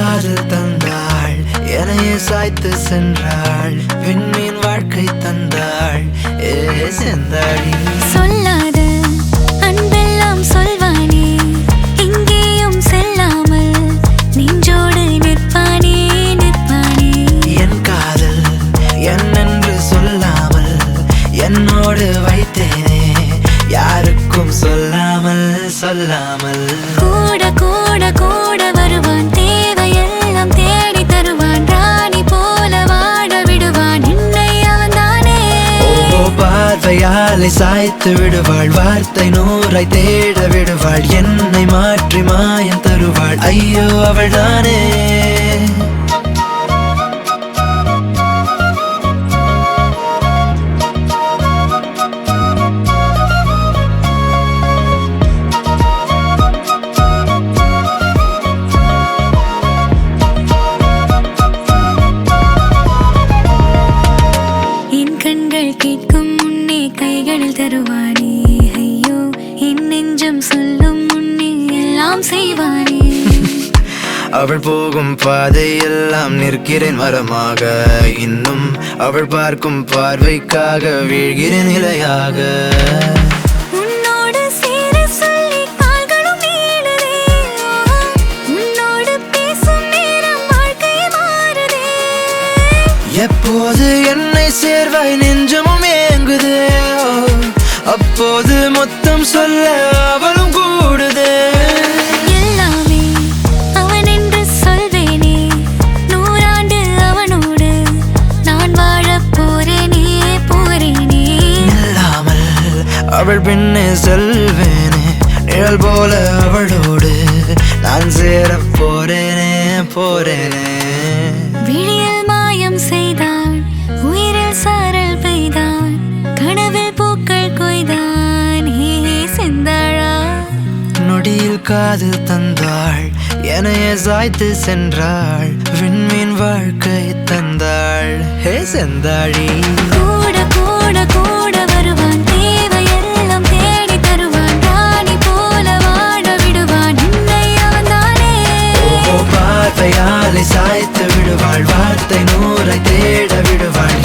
காதல் தந்தாள், என்னையே சாய்த்து சென்றாள். விண்மீன் வாழ்க்கை தந்தாள், ஏ செந்தாழி. சொல்லாத அன்பெல்லாம் சொல்வானே, எங்கேயும் செல்லாமல் நெஞ்சோடு நிற்பானே நிற்பானே. என் காதல் என்னென்று சொல்லாமல் என்னோடு வைத்தேனே, யாருக்கும் சொல்லாமல் சொல்லாமல். கூட கூட கூட வருவான், தேவையெல்லாம் தேடி தருவான். ராணி போல வாழ விடுவான், என்னை அவன்தானே. ஓ பார்வையாலை சாய்த்து விடுவாள், வார்த்தை நூறை தேட விடுவாள். என்னை மாற்றி மாயம் தருவாள், ஐயோ அவள்தானே. என் கண்கள் கேட்கும் முன்னே கைகளில் தருவானே, ஐயோ என் நெஞ்சம் சொல்லும் முன்னே எல்லாம் செய்வானே. அவள் போகும் பாதையெல்லாம் நிற்கிறேன் மரமாக, இன்னும் அவள் பார்க்கும் பார்வைக்காக வீழ்கிறேன் நிலையாக. உன்னோடு சேர சொல்லி கால்களும் நீளுதே, உன்னோடு பேசும் நேரம் வாழ்க்கை மாறுதே. எப்போது என்னை சேர்வாய் நெஞ்சமும் ஏங்குதே, அப்போது மொத்தம் சொல்ல அவளும் கூடுதே. எல்லாமே அவன் என்று சொல்வேனே, நூறாண்டு அவனோடு நான் வாழப் போறேனே போறேனே. இல்லாமல் அவள் பின்னே செல்வேனே, நிழல் போல அவளோடு நான் சேரப் போறேனே போறேனே. விழியில் மாயம் செய்தான், உயிரில் சாரல் பெய்தான், கனவில் பூக்கள் கொய்தான், ஹே செந்தாழா. நொடியில் காதல் தந்தாள், என்னையே சாய்த்து சென்றாள். விண்மீன் வாழ்க்கை தந்தாள், ஹே செந்தாழி. கூட கூட கூட வருவான், தேவையெல்லாம் தேடி தருவான். ராணி போல வாழ விடுவான், என்னை அவன்தானே. ஓ பார்வையாலை சாய்த்து விடுவாள், வார்த்தை நூறை தேட விடுவாள்.